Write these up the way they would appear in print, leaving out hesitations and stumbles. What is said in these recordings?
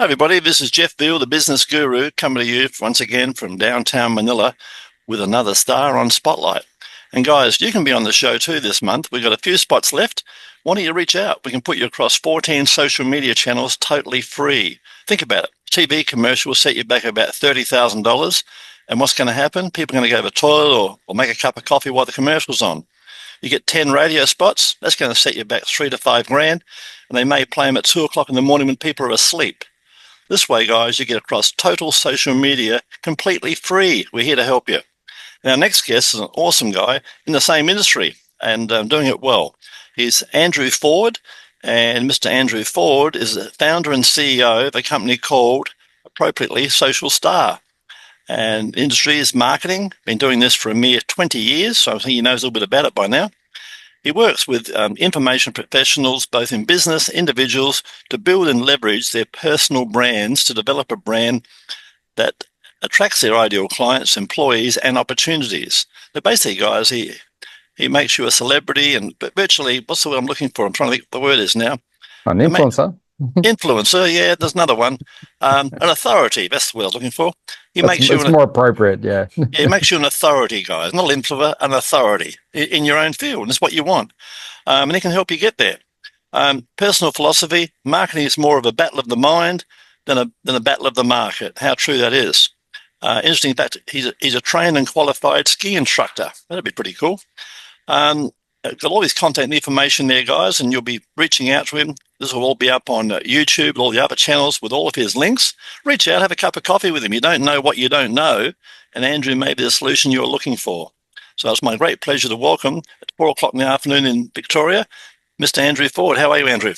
Hi everybody, this is Jeff Veale, the business guru, coming to you once again from downtown Manila with another star on Spotlight. And guys, you can be on the show too this month. We've got a few spots left. Why don't you reach out? We can put you across 14 social media channels totally free. Think about it. TV commercial will set you back about $30,000. And what's going to happen? People are going to go to the toilet or make a cup of coffee while the commercial's on. You get 10 radio spots, that's going to set you back $3 to $5 grand. And they may play them at 2 o'clock in the morning when people are asleep. This way, guys, you get across total social media completely free. We're here to help you. And our next guest is an awesome guy in the same industry and doing it well. He's Andrew Ford, and Mr. Andrew Ford is the founder and CEO of a company called, appropriately, Social Star. And industry is marketing. Been doing this for a mere 20 years, so I think he knows a little bit about it by now. He works with information professionals, both in business, individuals, to build and leverage their personal brands to develop a brand that attracts their ideal clients, employees, and opportunities. But basically, guys, he makes you a celebrity and virtually, what's the word I'm looking for? I'm trying to think what the word is now. An influencer. Influencer, yeah, there's another one. An authority, that's what I was looking for. It's more appropriate, yeah. It makes you an authority, guys, not an influencer, an authority in your own field. And it's what you want. And it can help you get there. Personal philosophy, marketing is more of a battle of the mind than a battle of the market. How true that is. Interesting fact, he's a trained and qualified ski instructor. That'd be pretty cool. Got all his content and information there, guys, and you'll be reaching out to him. This will all be up on YouTube, all the other channels with all of his links. Reach out, have a cup of coffee with him. You don't know what you don't know, and Andrew may be the solution you're looking for. So it's my great pleasure to welcome at 4 o'clock in the afternoon in Victoria, Mr. Andrew Ford. How are you, Andrew?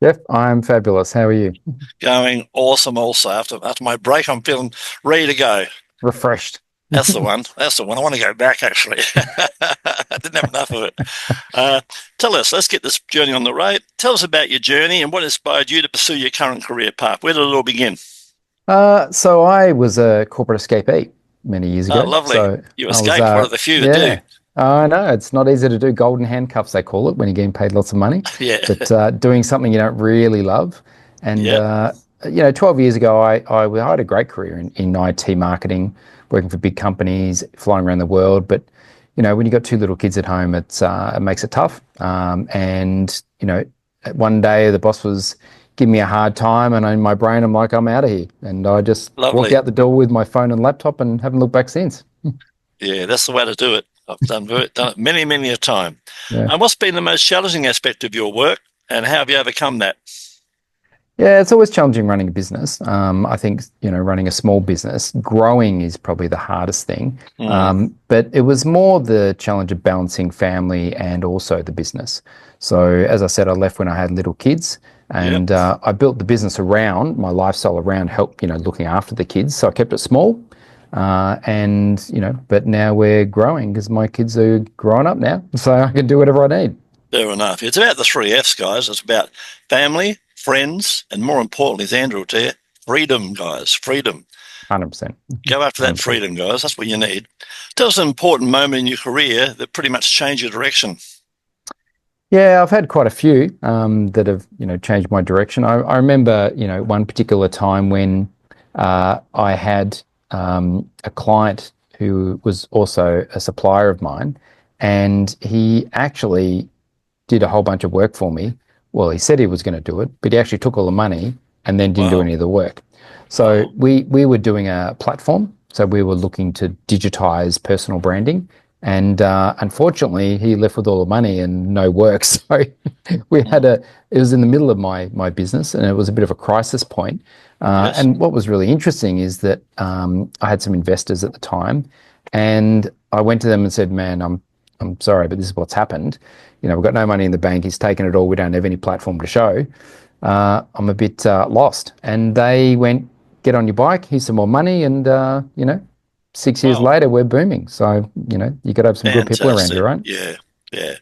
Jeff, I'm fabulous. How are you? Going awesome also. After my break, I'm feeling ready to go. Refreshed. That's the one. That's the one. I want to go back, actually. I didn't have enough of it. Tell us, let's get this journey on the road. Tell us about your journey and what inspired you to pursue your current career path. Where did it all begin? So I was a corporate escapee many years ago. Oh, lovely. So you escaped, one of the few that do. I know. It's not easy to do. Golden handcuffs, they call it, when you're getting paid lots of money. Yeah. But doing something you don't really love. And, 12 years ago, I had a great career in IT marketing, working for big companies, flying around the world. But, when you've got 2 little kids at home, it makes it tough. And one day the boss was giving me a hard time, and in my brain, I'm like, I'm out of here. And I just walked out the door with my phone and laptop and haven't looked back since. Yeah, that's the way to do it. I've done it many, many a time. Yeah. And what's been the most challenging aspect of your work, and how have you overcome that? Yeah, it's always challenging running a business. I think, running a small business, growing is probably the hardest thing. But it was more the challenge of balancing family and also the business. So as I said, I left when I had little kids, and I built the business around my lifestyle around looking after the kids. So I kept it small. But now we're growing because my kids are growing up now, so I can do whatever I need. Fair enough. It's about the 3 F's, guys. It's about family, friends, and more importantly, as Andrew will tell you, freedom, guys. Freedom. 100%. Go after that 100%. Freedom, guys. That's what you need. Tell us an important moment in your career that pretty much changed your direction. Yeah, I've had quite a few that have, changed my direction. I remember, one particular time when I had a client who was also a supplier of mine, and he actually did a whole bunch of work for me. Well, he said he was going to do it, but he actually took all the money and then didn't do any of the work. So we were doing a platform. So we were looking to digitize personal branding. And unfortunately, he left with all the money and no work. So we had it was in the middle of my business, and it was a bit of a crisis point. Yes. And what was really interesting is that I had some investors at the time, and I went to them and said, man, I'm sorry, but this is what's happened. We've got no money in the bank. He's taken it all. We don't have any platform to show. I'm a bit lost. And they went, get on your bike. Here's some more money. And, 6 years later, we're booming. So, you got to have some good people around you, right? Yeah.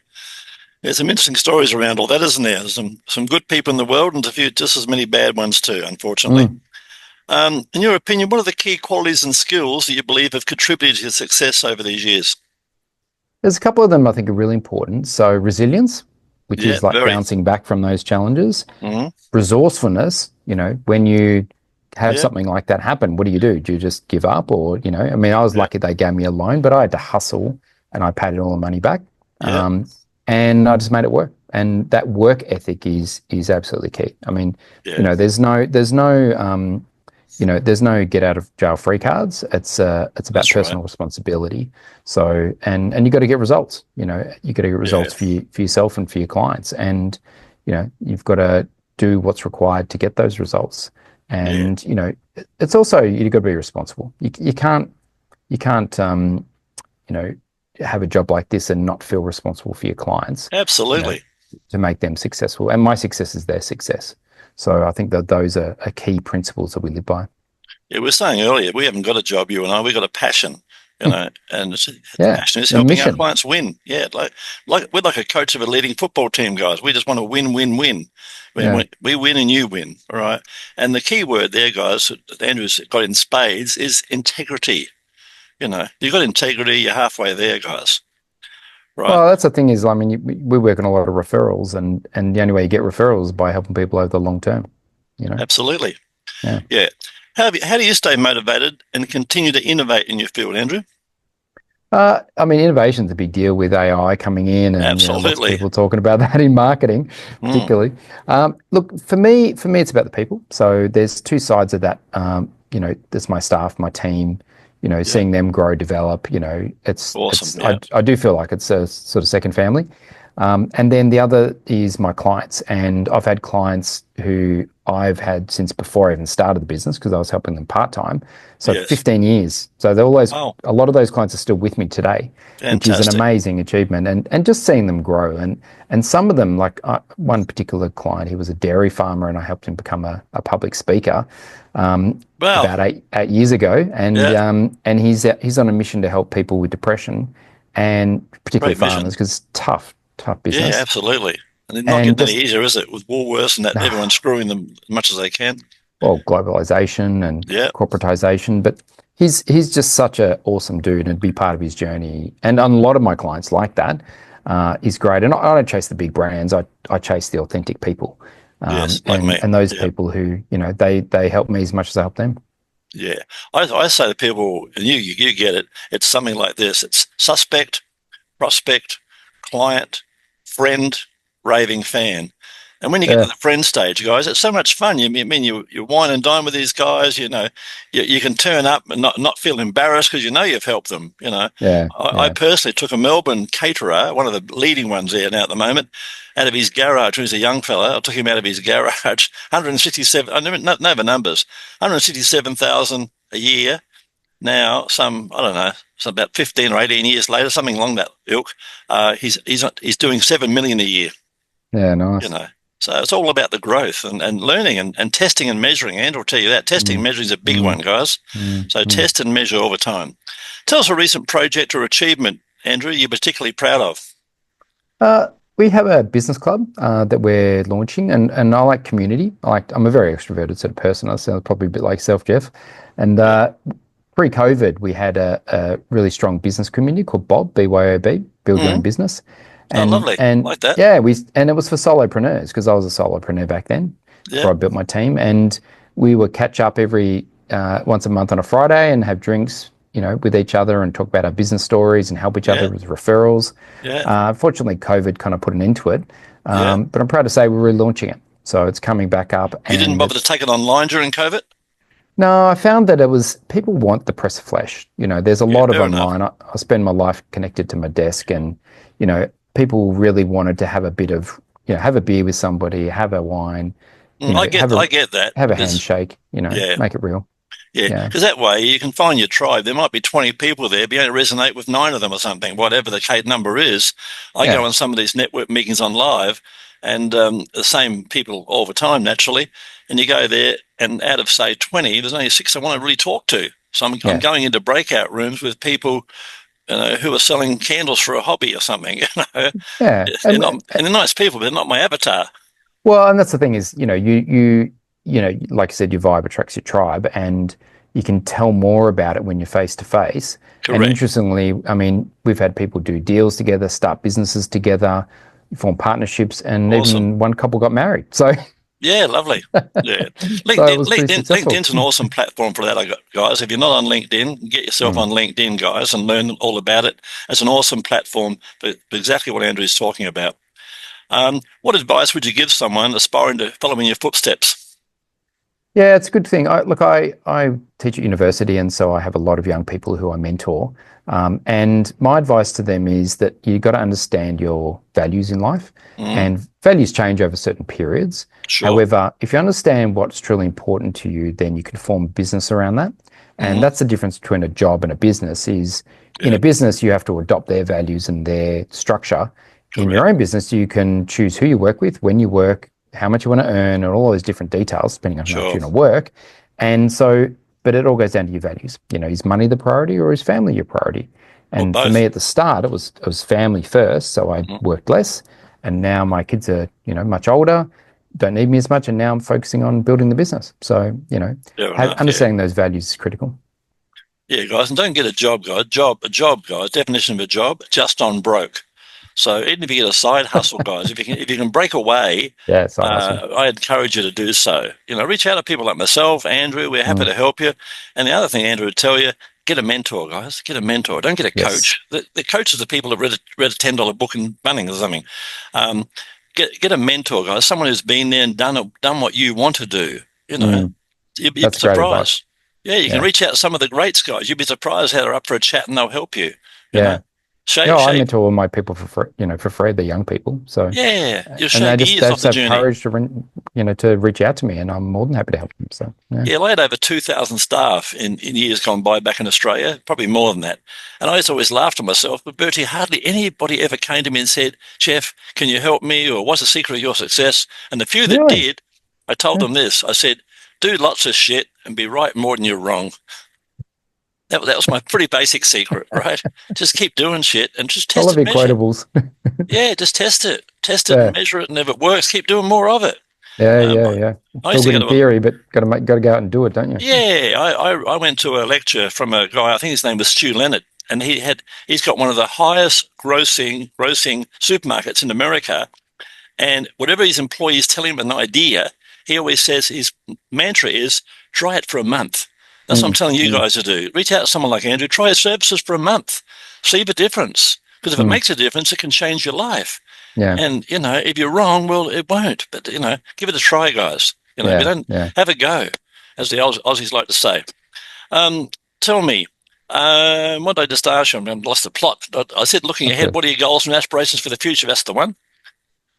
There's some interesting stories around all that, isn't there? There's some good people in the world, and a few just as many bad ones too, unfortunately. In your opinion, what are the key qualities and skills that you believe have contributed to your success over these years? There's a couple of them I think are really important. So resilience. which Yeah, is like very. bouncing back from those challenges. Hmm. Resourcefulness, when you have Yeah, something like that happen, what do you do? Do you just give up? Or, I mean, I was yeah, lucky they gave me a loan, but I had to hustle and I paid all the money back. yeah, And I just made it work. And that work ethic is absolutely key. I mean, yeah. there's no get out of jail free cards. It's about That's right. personal responsibility. So, and you got to get results. You got to get Yeah, results for yourself and for your clients. And, you've got to do what's required to get those results. yeah. And, it's also, you've got to be responsible. You can't, have a job like this and not feel responsible for your clients, you know, Absolutely. to make them successful. And my success is their success. So I think that those are key principles that we live by. Yeah, we were saying earlier, we haven't got a job, you and I. We've got a passion, and the Yeah. passion is A helping our mission. clients win. Yeah, like we're like a coach of a leading football team, guys. We just want to win, win, win. Yeah. We win and you win, all right? And the key word there, guys, that Andrew's got in spades is integrity. You've got integrity, you're halfway there, guys, right? Well, that's the thing is, I mean, we work on a lot of referrals, and the only way you get referrals is by helping people over the long term, you know? Absolutely. Yeah. Yeah. How do you stay motivated and continue to innovate in your field, Andrew? I mean, innovation's a big deal with AI coming in, and lots of Absolutely. people talking about that in marketing, Mm, particularly. Look, for me, it's about the people. So there's two sides of that. There's my staff, my team. yeah. Seeing them grow, develop. Awesome. I, Yeah. I do feel like it's a sort of second family. And then the other is my clients, and I've had clients who I've had since before I even started the business because I was helping them part time. So Yes. 15 years. So they're always Oh, a lot of those clients are still with me today, which is an fantastic. amazing achievement. And just seeing them grow, and some of them, like one particular client, he was a dairy farmer, and I helped him become a public speaker Wow. about eight years ago, Yeah. and he's on a mission to help people with depression, and particularly Great mission. farmers, because it's tough Yeah, business. absolutely. And it's not And getting any just easier, is it? With Woolworths and that, everyone's screwing them as much as they can. well, globalization and Yeah. corporatization, but he's just such an awesome dude, and be part of his journey. And a lot of my clients like that is great. And I don't chase the big brands. I chase the authentic people, Yes. Like and me. those Yeah. people who they help me as much as I help them. Yeah. I say to people, and you get it, it's something like this. It's suspect, prospect, client, friend, raving fan. And when you get to Yeah, the friend stage, guys, it's so much fun. You wine and dine with these guys. You can turn up and not feel embarrassed because you've helped them. yeah, I yeah. personally took a Melbourne caterer, one of the leading ones there now at the moment, out of his garage. He was a young fella. I took him out of his garage. 167. I never know the numbers. 167,000 a year. Now, I don't know, so about 15 or 18 years later, something along that ilk, he's doing 7 million a year, Yeah, you nice. know. So it's all about the growth and learning and testing and measuring. Andrew will tell you that. Testing and Mm, measuring is a big mm, one, guys. mm, So mm. test and measure all the time. Tell us a recent project or achievement, Andrew, you're particularly proud of. Uh, we have a business club that we're launching, and I like community. I'm a very extroverted sort of person. I sound probably a bit like self, Jeff. And Yeah. pre-COVID, we had a really strong business community called BYOB, Build Your Own Mm. Business, Oh, and lovely. and Like that. yeah, and it was for solopreneurs because I was a solopreneur back then Yeah. before I built my team, and we would catch up every once a month on a Friday and have drinks, with each other and talk about our business stories and help each other Yeah. with referrals. Yeah. Fortunately, COVID kind of put an end to it, Yeah. but I'm proud to say we're relaunching it, so it's coming back up, You didn't and bother to it's take it online during COVID? no, I found that it was people want the press of flesh. There's a Yeah, lot of fair enough. online. I spend my life connected to my desk, and people really wanted to have a bit of, have a beer with somebody, have a wine, I get have a I get that have a because handshake, yeah, make it real. yeah, Yeah, because that way you can find your tribe. There might be 20 people there, but you only resonate with 9 of them or something, whatever the Kate number is. I go yeah, on some of these network meetings on live, and the same people all the time, naturally. And you go there, and out of say 20, there's only 6 I want to really talk to. So I'm yeah, going into breakout rooms with people, who are selling candles for a hobby or something. yeah. They're not, and they're nice people, but they're not my avatar. Well, and that's the thing is, like I said, your vibe attracts your tribe, and you can tell more about it when you're face to face. And Correct. interestingly, I mean, we've had people do deals together, start businesses together, you form partnerships, and Awesome. even one couple got married. So Yeah, lovely. Yeah. so it was pretty successful. LinkedIn's an awesome platform for that, guys. If you're not on LinkedIn, get yourself on LinkedIn, guys, and learn all about it. It's an awesome platform for exactly what Andrew's talking about. What advice would you give someone aspiring to follow in your footsteps? Yeah, it's a good thing. I teach at university, and so I have a lot of young people who I mentor. And my advice to them is that you got to understand your values in life, and values change over certain periods. Sure. However, if you understand what's truly important to you, then you can form a business around that. And that's the difference between a job and a business. Is in a business, you have to adopt their values and their structure. In your own business, you can choose who you work with, when you work, how much you want to earn, and all those different details depending on how much you want to work. And so, but it all goes down to your values. You know, is money the priority or is family your priority? And for me at the start, it was family first. So I worked less, and now my kids are, much older, don't need me as much. And now I'm focusing on building the business. So, understanding those values is critical. Yeah, guys, and don't get a job, guys. A job, guys. Definition of a job: just on broke. So even if you get a side hustle, guys, if you can break away, side hustle. I encourage you to do so. Reach out to people like myself, Andrew. We're happy to help you. And the other thing Andrew would tell you: get a mentor, guys. Get a mentor. Don't get a coach. The coaches are people who've read a $10 book in Bunnings or something. Get a mentor, guys. Someone who's been there and done what you want to do. You'd be surprised. Yeah, you can reach out to some of the greats, guys. You'd be surprised how they're up for a chat and they'll help you. You know? I mentor all my people for free, the young people. So you'll and they just have courage to reach out to me, and I'm more than happy to help them. So I had over 2,000 staff in years gone by back in Australia, probably more than that. And I always laughed at myself, but Bertie, hardly anybody ever came to me and said, "Jeff, can you help me?" or "What's the secret of your success?" And the few that did, I told them this. I said, "Do lots of shit and be right more than you're wrong." That was my pretty basic secret, right? Just keep doing shit and just test it. I love your quotables. Just test it, and measure it, and if it works, keep doing more of it. It's all good in theory, but got to go out and do it, don't you? Yeah, I went to a lecture from a guy. I think his name was Stu Leonard, and he's got one of the highest grossing supermarkets in America. And whatever his employees tell him an idea, he always says his mantra is try it for a month. That's what I'm telling you guys to do. Reach out to someone like Andrew. Try his services for a month. See the difference. Because if it makes a difference, it can change your life. Yeah. And, if you're wrong, well, it won't. But, give it a try, guys. If you don't have a go, as the Aussies like to say. Tell me, what did I just ask you? I've lost the plot. I said looking ahead, what are your goals and aspirations for the future? That's the one.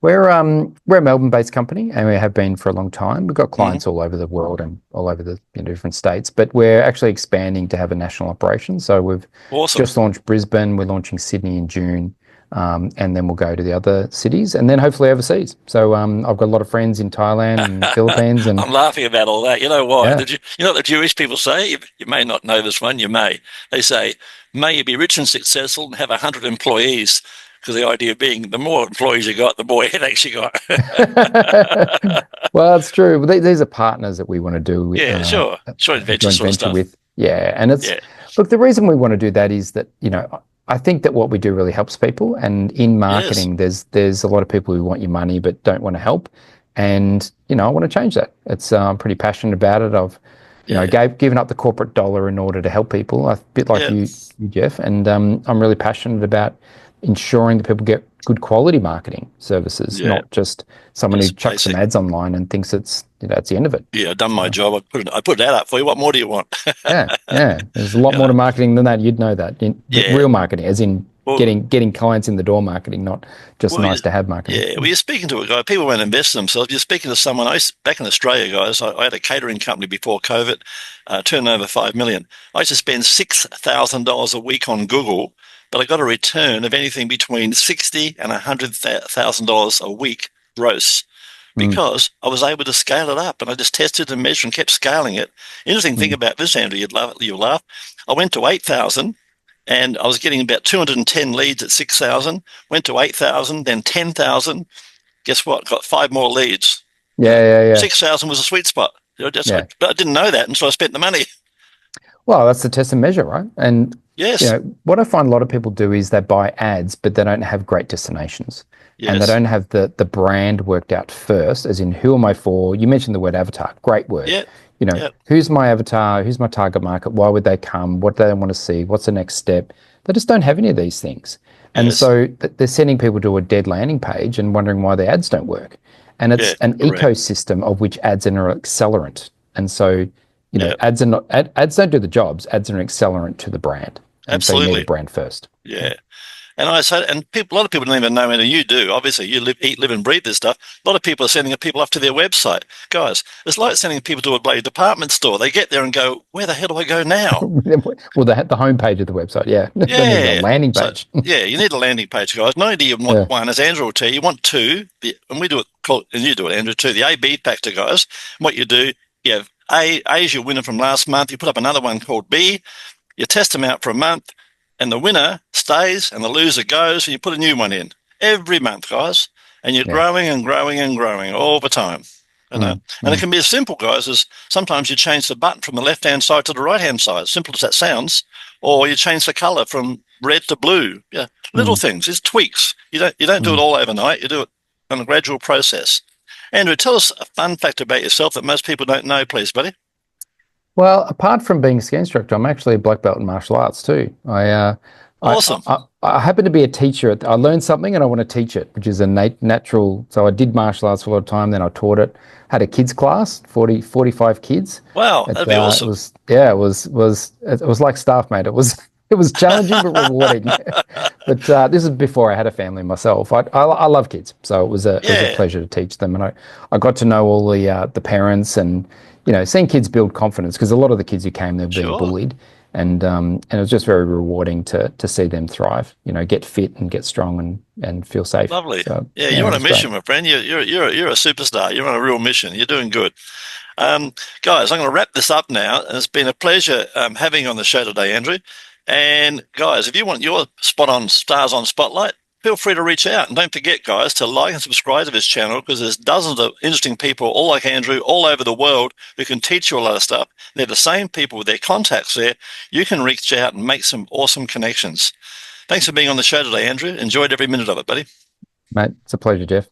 We're a Melbourne-based company, and we have been for a long time. We've got clients all over the world and all over the different states, but we're actually expanding to have a national operation. So we've just launched Brisbane. We're launching Sydney in June, and then we'll go to the other cities, and then hopefully overseas. So I've got a lot of friends in Thailand and Philippines. And I'm laughing about all that. You know why? Yeah. You know what the Jewish people say? You may not know this one. You may. They say, "May you be rich and successful and have 100 employees." Because the idea being, the more employees you got, the more headaches you got. Well, it's true. These are partners that we want to do. Joint venture sort of stuff. With. And it's look. The reason we want to do that is that I think that what we do really helps people. And in marketing, there's a lot of people who want your money but don't want to help. And I want to change that. I'm pretty passionate about it. I've given up the corporate dollar in order to help people, a bit like you, Jeff. And I'm really passionate about ensuring that people get good quality marketing services, not just someone who chucks some ads online and thinks it's the end of it. Yeah, I've done my job. I put that up for you. What more do you want? There's a lot more to marketing than that. You'd know that. Real marketing, as in getting clients in the door marketing, not just nice to have marketing. Yeah, well, you're speaking to a guy. People won't invest in themselves. You're speaking to someone. Back in Australia, guys, I had a catering company before COVID, turnover $5 million. I used to spend $6,000 a week on Google, but I got a return of anything between $60,000 and $100,000 a week gross, because I was able to scale it up, and I just tested and measured and kept scaling it. Interesting thing about this, Andrew, you'll laugh. I went to 8,000, and I was getting about 210 leads at 6,000. Went to 8,000, then 10,000. Guess what? Got 5 more leads. 6,000 was a sweet spot. But I didn't know that, and so I spent the money. Well, that's the test and measure, right? And Yes. what I find a lot of people do is they buy ads, but they don't have great destinations. And they Yes. don't have the brand worked out first, as in who am I for? You mentioned the word avatar, great word. Yeah. Yeah. Who's my avatar? Who's my target market? Why would they come? What do they want to see? What's the next step? They just don't have any of these things. And Yes. so they're sending people to a dead landing page and wondering why the ads don't work. And it's Yeah. an Correct. ecosystem of which ads are an accelerant. And so, Yeah. ads are not ads don't do the jobs. Ads are an accelerant to the brand. And so you need Absolutely. a brand first. Yeah. And I say, and people, a lot of people don't even know, and you do. Obviously, you live, and breathe this stuff. A lot of people are sending people off to their website. Guys, it's like sending people to a bloody department store. They get there and go, "Where the hell do I go now?" Well, the homepage of the website, yeah. They need a Yeah. landing So, page. yeah, you need a landing page, guys. Not only do you want one, as Andrew will tell you, you want two, and we do it, and you do it, Andrew, too, the A-B factor, guys. What you do, you have A is your winner from last month. You put up another one called B. You test them out for a month, and the winner stays and the loser goes, and you put a new one in every month, guys. And you're growing and growing and growing all the time. And it can be as simple, guys, as sometimes you change the button from the left-hand side to the right-hand side, simple as that sounds, or you change the color from red to blue. Yeah, little things. It's tweaks. You don't do it all overnight. You do it on a gradual process. Andrew, tell us a fun fact about yourself that most people don't know, please, buddy. Well, apart from being a ski instructor, I'm actually a black belt in martial arts too. Awesome. I happen to be a teacher. I learned something and I want to teach it, which is a natural. So I did martial arts for a lot of time. Then I taught it. Had a kids class, 45 kids. Wow, that'd be awesome. It was like staff mate. It was challenging but rewarding. But this is before I had a family myself. I love kids, so it was a pleasure to teach them, and I got to know all the parents, and seeing kids build confidence, because a lot of the kids who came, they were being bullied, and it was just very rewarding to see them thrive. Get fit and get strong and feel safe. Lovely. So, you're on a mission, my friend. You're a superstar. You're on a real mission. You're doing good. Guys, I'm going to wrap this up now, and it's been a pleasure having you on the show today, Andrew. And guys, if you want your stars on Spotlight, feel free to reach out. And don't forget, guys, to like and subscribe to this channel, because there's dozens of interesting people, all like Andrew, all over the world, who can teach you a lot of stuff. They're the same people with their contacts there. You can reach out and make some awesome connections. Thanks for being on the show today, Andrew. Enjoyed every minute of it, buddy. Mate, it's a pleasure, Jeff.